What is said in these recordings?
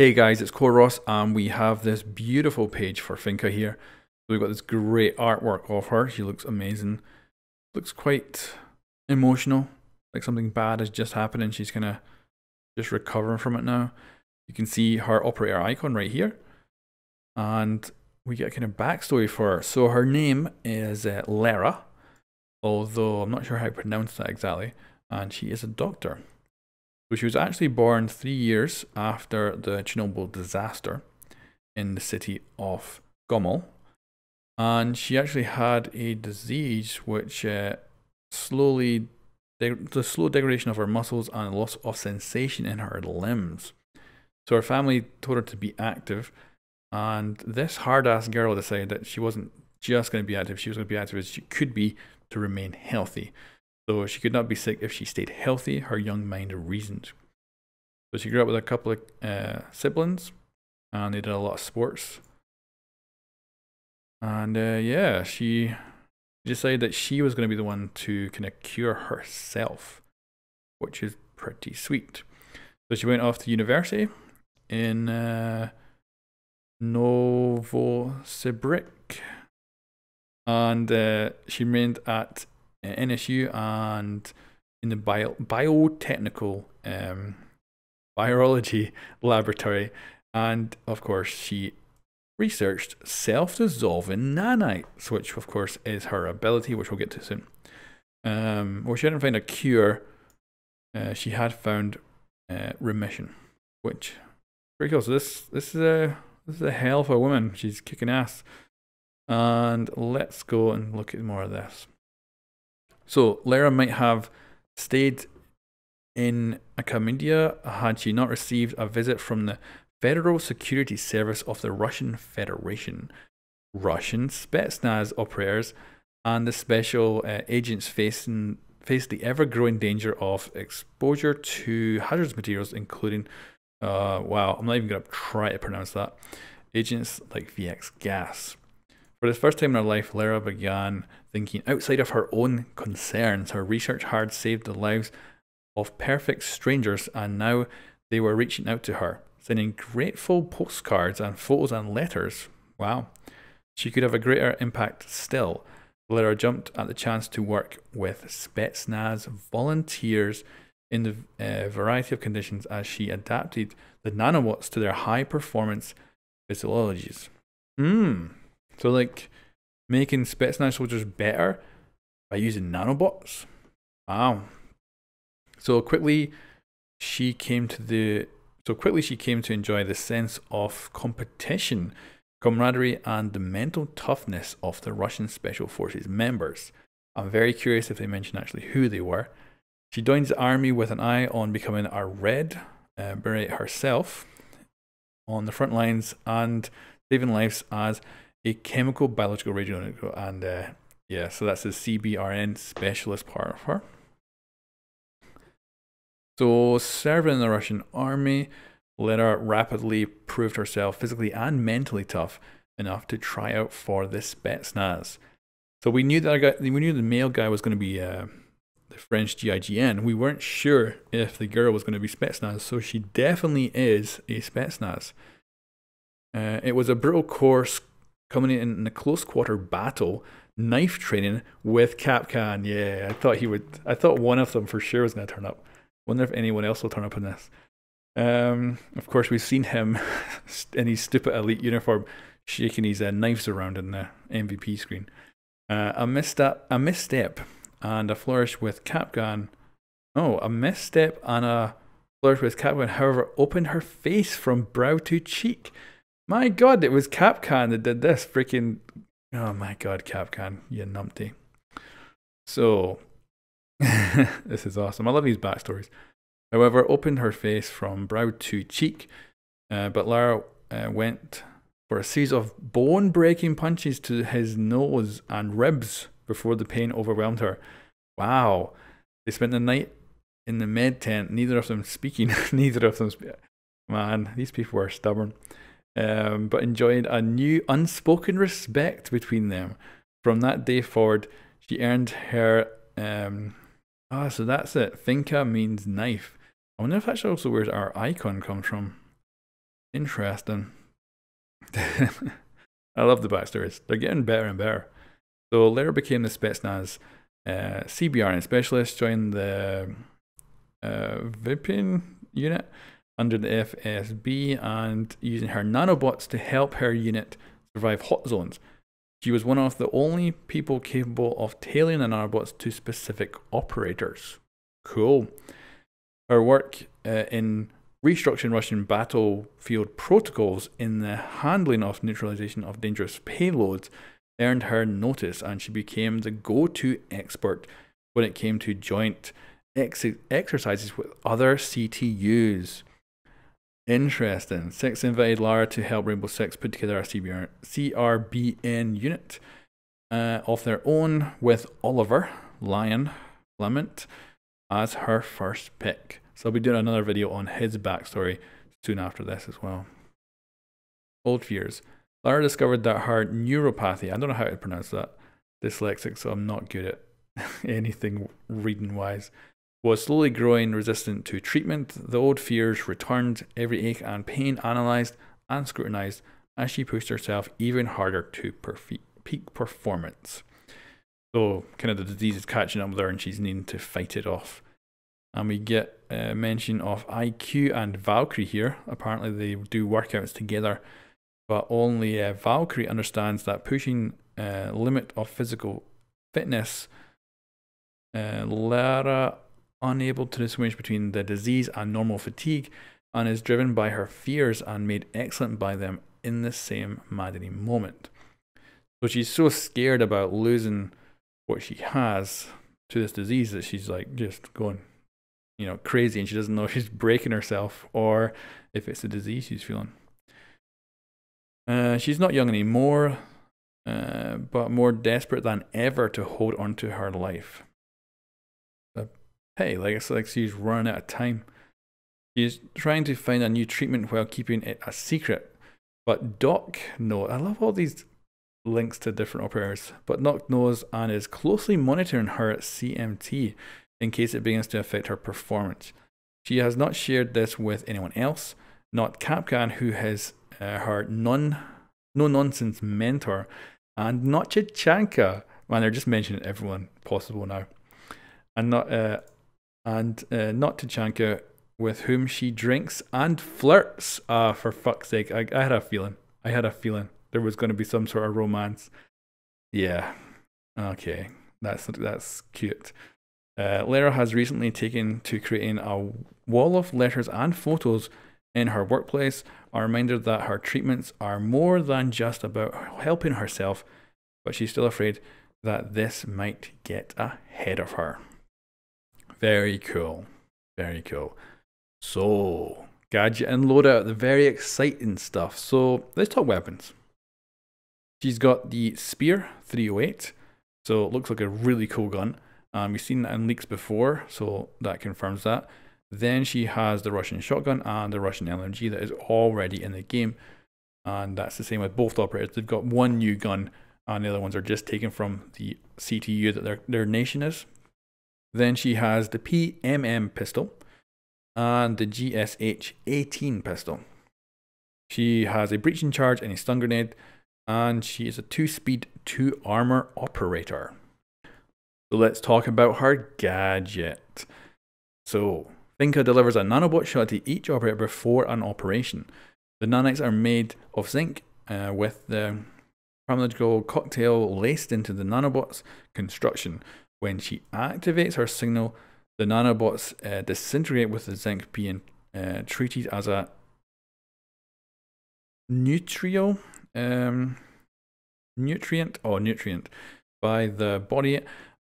Hey guys, it's Ross, and we have this beautiful page for Finka here. So we've got this great artwork of her. She looks amazing. Looks quite emotional, like something bad has just happened and she's kind of just recovering from it now. You can see her operator icon right here. And we get a kind of backstory for her. So her name is Lara, although I'm not sure how to pronounce that exactly. And she is a doctor. So she was actually born 3 years after the Chernobyl disaster in the city of Gomel. And she actually had a disease which the slow degradation of her muscles and loss of sensation in her limbs. So her family told her to be active, and this hard-ass girl decided that she wasn't just going to be active, she was going to be active as she could be to remain healthy. So she could not be sick if she stayed healthy, her young mind reasoned. So she grew up with a couple of siblings, and they did a lot of sports. And yeah, she decided that she was going to be the one to kind of cure herself, which is pretty sweet. So she went off to university in Novosibirsk, and she remained at NSU and in the biotechnical virology laboratory, and of course she researched self-dissolving nanites, which of course is her ability, which we'll get to soon. Well, she didn't find a cure. She had found remission, which is pretty cool. So this is a hell of a woman. She's kicking ass. And let's go and look at more of this. So Lara might have stayed in Achaemendia had she not received a visit from the Federal Security Service of the Russian Federation. Russian Spetsnaz operators and the special agents face the ever-growing danger of exposure to hazardous materials, including, wow, I'm not even going to try to pronounce that, agents like VX gas. For the first time in her life, Lara began thinking outside of her own concerns. Her research had saved the lives of perfect strangers, and now they were reaching out to her, sending grateful postcards and photos and letters. Wow. She could have a greater impact still. Lara jumped at the chance to work with Spetsnaz volunteers in the variety of conditions as she adapted the nanobots to their high-performance physiologies. So like making Spetsnaz soldiers better by using nanobots? Wow. So quickly she came to enjoy the sense of competition, camaraderie, and the mental toughness of the Russian Special Forces members. I'm very curious if they mention actually who they were. She joins the army with an eye on becoming a Red Beret herself on the front lines and saving lives as a chemical biological radionuclide. And yeah, so that's the CBRN specialist part of her. So, serving in the Russian army, Lara rapidly proved herself physically and mentally tough enough to try out for the Spetsnaz. So we knew that we knew the male guy was going to be the French GIGN. We weren't sure if the girl was going to be Spetsnaz, so she definitely is a Spetsnaz. It was a brutal course coming in a close quarter battle, knife training with Kapkan. Yeah, I thought one of them for sure was going to turn up. Wonder if anyone else will turn up in this. Of course, we've seen him in his stupid elite uniform shaking his knives around in the MVP screen. A misstep and a flourish with Kapkan. Oh, a misstep and a flourish with Kapkan, however, opened her face from brow to cheek. My god, it was Kapkan that did this. Freaking. Oh my god, Kapkan, you numpty. So. This is awesome. I love these backstories. However, opened her face from brow to cheek, but Lara went for a series of bone-breaking punches to his nose and ribs before the pain overwhelmed her. Wow. They spent the night in the med tent, neither of them speaking. Man, these people were stubborn. But enjoyed a new unspoken respect between them. From that day forward, she earned her so that's it. Finka means knife. I wonder if that's also where our icon comes from. Interesting. I love the backstories. They're getting better and better. So later became the Spetsnaz CBRN specialist, joined the VIPing unit under the FSB, and using her nanobots to help her unit survive hot zones. She was one of the only people capable of tailoring the nanobots to specific operators. Cool. Her work in restructuring Russian battlefield protocols in the handling of neutralization of dangerous payloads earned her notice, and she became the go-to expert when it came to joint exercises with other CTUs. Interesting. Six invited Lara to help Rainbow Six put together a CRBN unit of their own, with Oliver Lion Clement as her first pick. So I'll be doing another video on his backstory soon after this as well. Old fears. Lara discovered that her neuropathy, I don't know how to pronounce that, dyslexic, so I'm not good at anything reading wise, was slowly growing resistant to treatment. The old fears returned, every ache and pain analysed and scrutinised as she pushed herself even harder to peak performance. So kind of the disease is catching up with her and she's needing to fight it off. And we get mention of IQ and Valkyrie here. Apparently they do workouts together, but only Valkyrie understands that pushing limit of physical fitness. Lara unable to distinguish between the disease and normal fatigue, and is driven by her fears and made excellent by them in the same maddening moment. So she's so scared about losing what she has to this disease that she's like just going, you know, crazy, and she doesn't know if she's breaking herself or if it's a disease she's feeling. She's not young anymore, but more desperate than ever to hold on to her life. Hey, like it's like she's running out of time. She's trying to find a new treatment while keeping it a secret. But Doc knows. I love all these links to different operators. But Doc knows and is closely monitoring her CMT in case it begins to affect her performance. She has not shared this with anyone else, not Kapkan, who is her no-nonsense mentor, and not Chichanka. Man, they're just mentioning everyone possible now. And not Tachanka, with whom she drinks and flirts. For fuck's sake, I had a feeling. There was going to be some sort of romance. Yeah, okay, that's cute. Lara has recently taken to creating a wall of letters and photos in her workplace, a reminder that her treatments are more than just about helping herself, but she's still afraid that this might get ahead of her. Very cool. Very cool. So, Gadget and Loadout, the very exciting stuff. So, let's talk weapons. She's got the Spear 308. So, it looks like a really cool gun. We've seen that in leaks before, so that confirms that. Then she has the Russian shotgun and the Russian LMG that is already in the game. And that's the same with both operators. They've got one new gun, and the other ones are just taken from the CTU that their nation is. Then she has the PMM pistol and the GSH-18 pistol. She has a breaching charge and a stun grenade, and she is a 2-speed, 2-armor operator. So let's talk about her gadget. So, Finka delivers a nanobot shot to each operator before an operation. The nanites are made of zinc with the pharmacological cocktail laced into the nanobot's construction. When she activates her signal, the nanobots disintegrate, with the zinc being treated as a nutrient by the body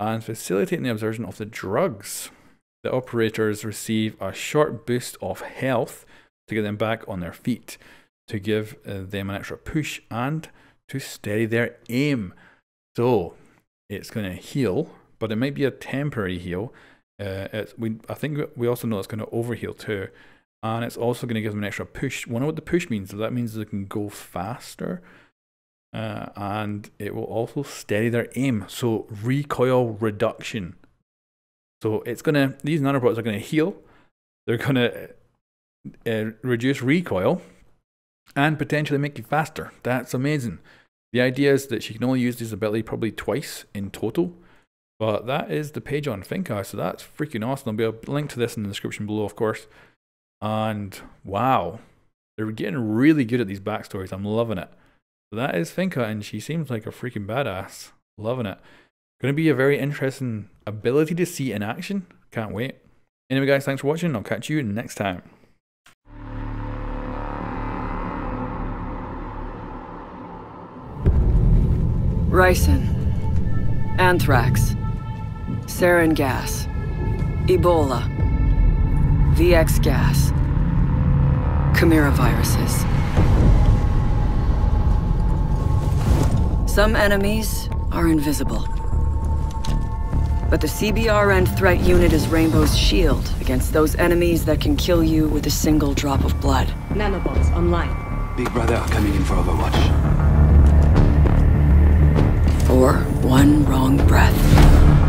and facilitating the absorption of the drugs. The operators receive a short boost of health to get them back on their feet, to give them an extra push and to steady their aim. So it's going to heal, but it might be a temporary heal. I think we also know it's going to overheal too. And it's also going to give them an extra push. Wonder what the push means. So that means they can go faster. And it will also steady their aim. So recoil reduction. So it's going to, these nanobots are going to heal. They're going to reduce recoil. and potentially make you faster. That's amazing. The idea is that she can only use this ability probably twice in total, but that is the page on Finka, so that's freaking awesome. There'll be a link to this in the description below, of course. And wow, they're getting really good at these backstories. I'm loving it. So that is Finka, and she seems like a freaking badass. Loving it. Going to be a very interesting ability to see in action. Can't wait. Anyway, guys, thanks for watching. I'll catch you next time. Ricin, anthrax, sarin gas, Ebola, VX gas, Chimera viruses. Some enemies are invisible, but the CBRN threat unit is Rainbow's shield against those enemies that can kill you with a single drop of blood. Nanobots online. Big Brother coming in for Overwatch. Or one wrong breath.